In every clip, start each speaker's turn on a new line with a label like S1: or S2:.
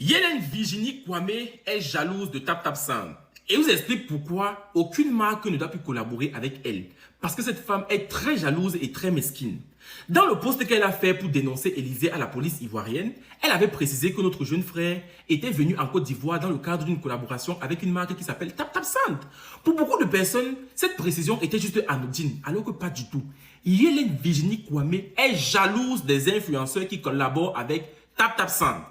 S1: Hélène Virginie Kwame est jalouse de Tap Tap Sand. Et vous explique pourquoi aucune marque ne doit plus collaborer avec elle. Parce que cette femme est très jalouse et très mesquine. Dans le post qu'elle a fait pour dénoncer Élysée à la police ivoirienne, elle avait précisé que notre jeune frère était venu en Côte d'Ivoire dans le cadre d'une collaboration avec une marque qui s'appelle Tap Tap Sand. Pour beaucoup de personnes, cette précision était juste anodine, alors que pas du tout. Hélène Virginie Kwame est jalouse des influenceurs qui collaborent avec Tap Tap Sand.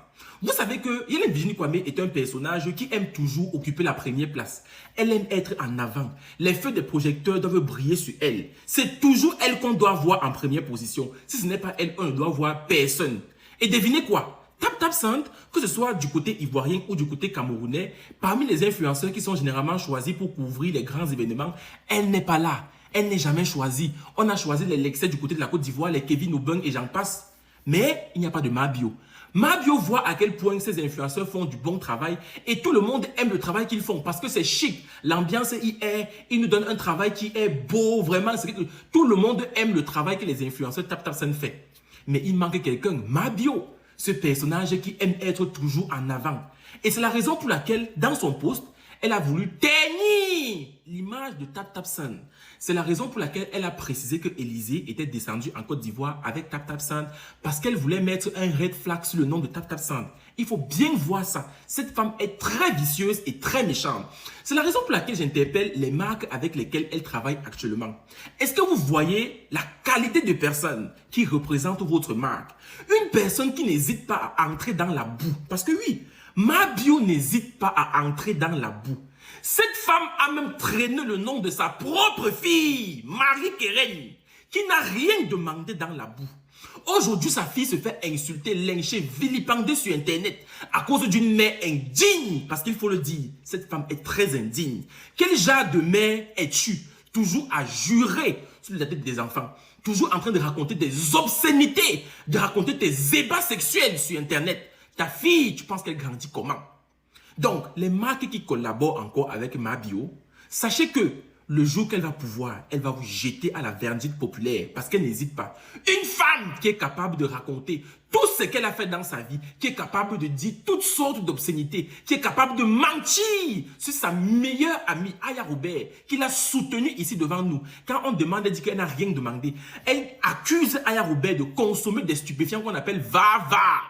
S1: Vous savez que Hélène Virginie Kwame est un personnage qui aime toujours occuper la première place. Elle aime être en avant. Les feux des projecteurs doivent briller sur elle. C'est toujours elle qu'on doit voir en première position. Si ce n'est pas elle, on ne doit voir personne. Et devinez quoi? Tap Tap Sand, que ce soit du côté ivoirien ou du côté camerounais, parmi les influenceurs qui sont généralement choisis pour couvrir les grands événements, elle n'est pas là. Elle n'est jamais choisie. On a choisi les Lexais du côté de la Côte d'Ivoire, les Kevin Aubin et j'en passe. Mais il n'y a pas de Mabio. Mabio voit à quel point ces influenceurs font du bon travail et tout le monde aime le travail qu'ils font parce que c'est chic. L'ambiance y est, ils nous donnent un travail qui est beau, vraiment. Tout le monde aime le travail que les influenceurs Tap Tap Sand fait. Mais il manque quelqu'un, Mabio, ce personnage qui aime être toujours en avant. Et c'est la raison pour laquelle, dans son post, elle a voulu ternir l'image de Tap Tap Sand. C'est la raison pour laquelle elle a précisé que Élysée était descendue en Côte d'Ivoire avec Tap Tap Sand parce qu'elle voulait mettre un red flag sur le nom de Tap Tap Sand. Il faut bien voir ça. Cette femme est très vicieuse et très méchante. C'est la raison pour laquelle j'interpelle les marques avec lesquelles elle travaille actuellement. Est-ce que vous voyez la qualité de personne qui représente votre marque? Une personne qui n'hésite pas à entrer dans la boue. Parce que oui, Mabio n'hésite pas à entrer dans la boue. Cette femme a même traîné le nom de sa propre fille, Marie-Keren, qui n'a rien demandé dans la boue. Aujourd'hui, sa fille se fait insulter, lyncher, vilipender sur Internet à cause d'une mère indigne. Parce qu'il faut le dire, cette femme est très indigne. Quel genre de mère es-tu? Toujours à jurer sur la tête des enfants. Toujours en train de raconter des obscénités, de raconter tes ébats sexuels sur Internet. Ta fille, tu penses qu'elle grandit comment? Donc, les marques qui collaborent encore avec Mabio, sachez que le jour qu'elle va pouvoir, elle va vous jeter à la vindicte populaire parce qu'elle n'hésite pas. Une femme qui est capable de raconter tout ce qu'elle a fait dans sa vie, qui est capable de dire toutes sortes d'obscénités, qui est capable de mentir sur sa meilleure amie, Aya Robert, qui l'a soutenue ici devant nous. Quand on demande, elle dit qu'elle n'a rien demandé. Elle accuse Aya Robert de consommer des stupéfiants qu'on appelle va-va.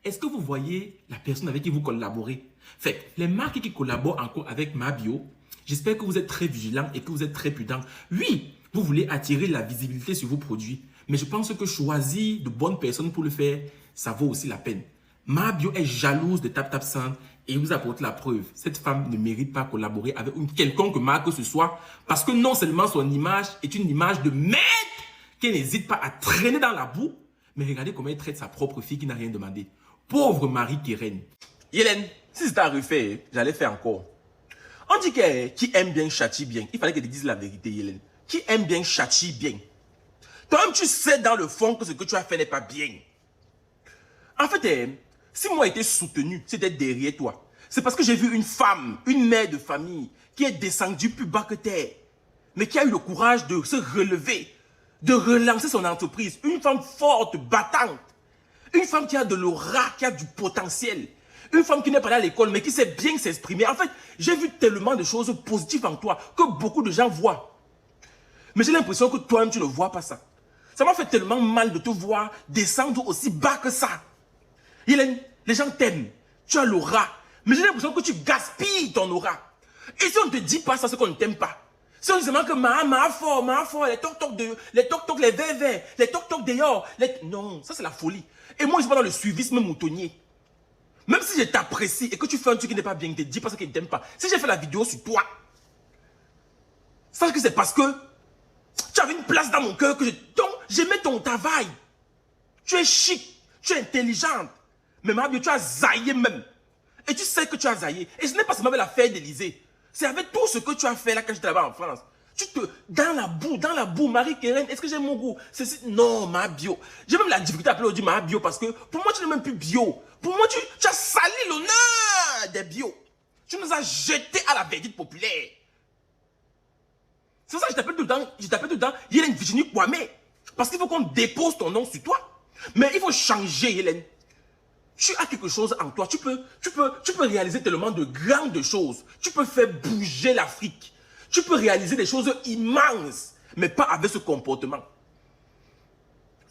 S1: Est-ce que vous voyez la personne avec qui vous collaborez? Fait, les marques qui collaborent encore avec Mabio, j'espère que vous êtes très vigilants et que vous êtes très prudents. Oui, vous voulez attirer la visibilité sur vos produits, mais je pense que choisir de bonnes personnes pour le faire, ça vaut aussi la peine. Mabio est jalouse de Tap Tap Sand et vous apporte la preuve. Cette femme ne mérite pas collaborer avec une quelconque marque que ce soit parce que non seulement son image est une image de merde qu'elle n'hésite pas à traîner dans la boue, mais regardez comment elle traite sa propre fille qui n'a rien demandé. Pauvre Marie-Keren. Hélène, si c'était à refaire, j'allais faire encore. On dit que qui aime bien châtie bien. Il fallait qu'elle te dise la vérité, Hélène. Qui aime bien châtie bien. Toi-même, tu sais dans le fond que ce que tu as fait n'est pas bien. En fait, si moi j'étais soutenu, c'était derrière toi. C'est parce que j'ai vu une femme, une mère de famille, qui est descendue plus bas que terre, mais qui a eu le courage de se relever, de relancer son entreprise. Une femme forte, battante. Une femme qui a de l'aura, qui a du potentiel. Une femme qui n'est pas allée à l'école, mais qui sait bien s'exprimer. En fait, j'ai vu tellement de choses positives en toi que beaucoup de gens voient. Mais j'ai l'impression que toi-même, tu ne vois pas ça. Ça m'a fait tellement mal de te voir descendre aussi bas que ça. Hélène, les gens t'aiment. Tu as l'aura. Mais j'ai l'impression que tu gaspilles ton aura. Et si on ne te dit pas ça, c'est qu'on ne t'aime pas. Si on dit seulement que ma fort, les toc-toc, les verts, les toc-toc dehors. Non, ça c'est la folie. Et moi, je suis pas dans le suivisme moutonnier. Même si je t'apprécie et que tu fais un truc qui n'est pas bien, je te dis pas ça qu'il ne t'aime pas. Si j'ai fait la vidéo sur toi, sache que c'est parce que tu avais une place dans mon cœur que donc j'aimais ton travail. Tu es chic, tu es intelligente. Mais Mabio, tu as zaillé même. Et tu sais que tu as zaillé. Et ce n'est pas seulement avec l'affaire d'Élysée. C'est avec tout ce que tu as fait là quand j'étais là-bas en France. Dans la boue, Marie-Keren, est-ce que j'ai mon goût? Non, Mabio. J'ai même la difficulté à appeler aujourd'hui Mabio parce que pour moi, tu n'es même plus bio. Pour moi, tu as sali l'honneur des bio. Tu nous as jetés à la vindicte populaire. C'est pour ça que je t'appelle tout le temps, Hélène Virginie Kwame. Parce qu'il faut qu'on dépose ton nom sur toi. Mais il faut changer, Hélène. tu as quelque chose en toi. Tu peux réaliser tellement de grandes choses. Tu peux faire bouger l'Afrique. Tu peux réaliser des choses immenses, mais pas avec ce comportement.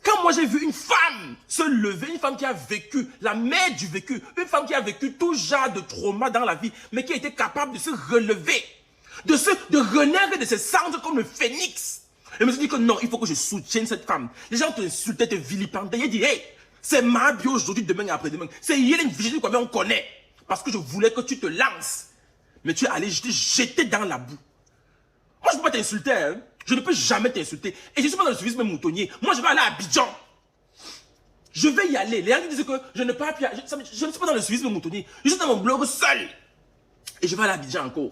S1: Quand moi j'ai vu une femme se lever, une femme qui a vécu, la mère du vécu, une femme qui a vécu tout genre de trauma dans la vie, mais qui a été capable de se relever, de renaître de ses cendres comme le phénix. Je me suis dit que non, il faut que je soutienne cette femme. Les gens t'insultaient, te vilipendaient. Ils disent, hey, c'est Mabio aujourd'hui, demain et après-demain. C'est Hélène Virginie quoi, mais on connaît. Parce que je voulais que tu te lances. Mais tu es allé te jeter dans la boue. Moi, je ne peux pas t'insulter, hein. Je ne peux jamais t'insulter. Et je ne suis pas dans le service même moutonnier. Moi, je vais aller à Abidjan. Je vais y aller. Les gens disent que je ne peux pas. Je ne suis pas dans le service même moutonnier. Je suis dans mon blog seul. Et je vais aller à Abidjan encore.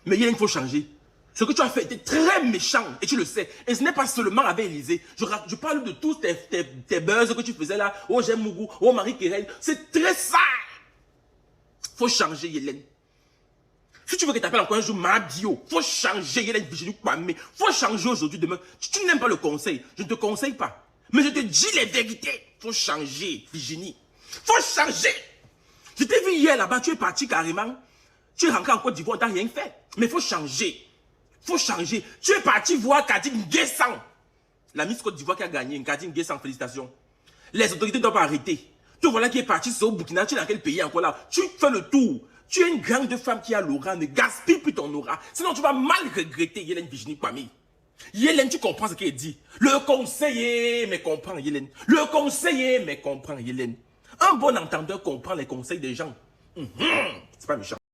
S1: Mais il faut changer. Ce que tu as fait était très méchant. Et tu le sais. Et ce n'est pas seulement avec Élysée. Je parle de tous tes buzz que tu faisais là. Oh, j'aime Mougou. Oh, Marie-Kérène. C'est très sale. Faut changer, Hélène. Si tu veux que tu t'appelles encore un jour Mabio, faut changer, Hélène Virginie Kwame. Faut changer aujourd'hui, demain. Tu n'aimes pas le conseil. Je ne te conseille pas. Mais je te dis les vérités. Faut changer, Virginie. Faut changer. Je t'ai vu hier là-bas, tu es parti carrément. Tu es rentré en Côte d'Ivoire, tu n'as rien fait. Mais faut changer. Faut changer. Tu es parti voir Kadine Nguessan. La Miss Côte d'Ivoire qui a gagné. Kadine Nguessan, félicitations. Les autorités ne doivent pas arrêter. Toi voilà qui est parti, c'est au Burkina. Tu es dans quel pays encore là? Tu fais le tour. Tu es une grande femme qui a l'aura, ne gaspille plus ton aura. Sinon, tu vas mal regretter Hélène Virginie Kwame. Hélène, tu comprends ce qu'elle dit. Le conseiller, mais comprend Hélène. Le conseiller, mais comprend Hélène. Un bon entendeur comprend les conseils des gens. C'est pas méchant.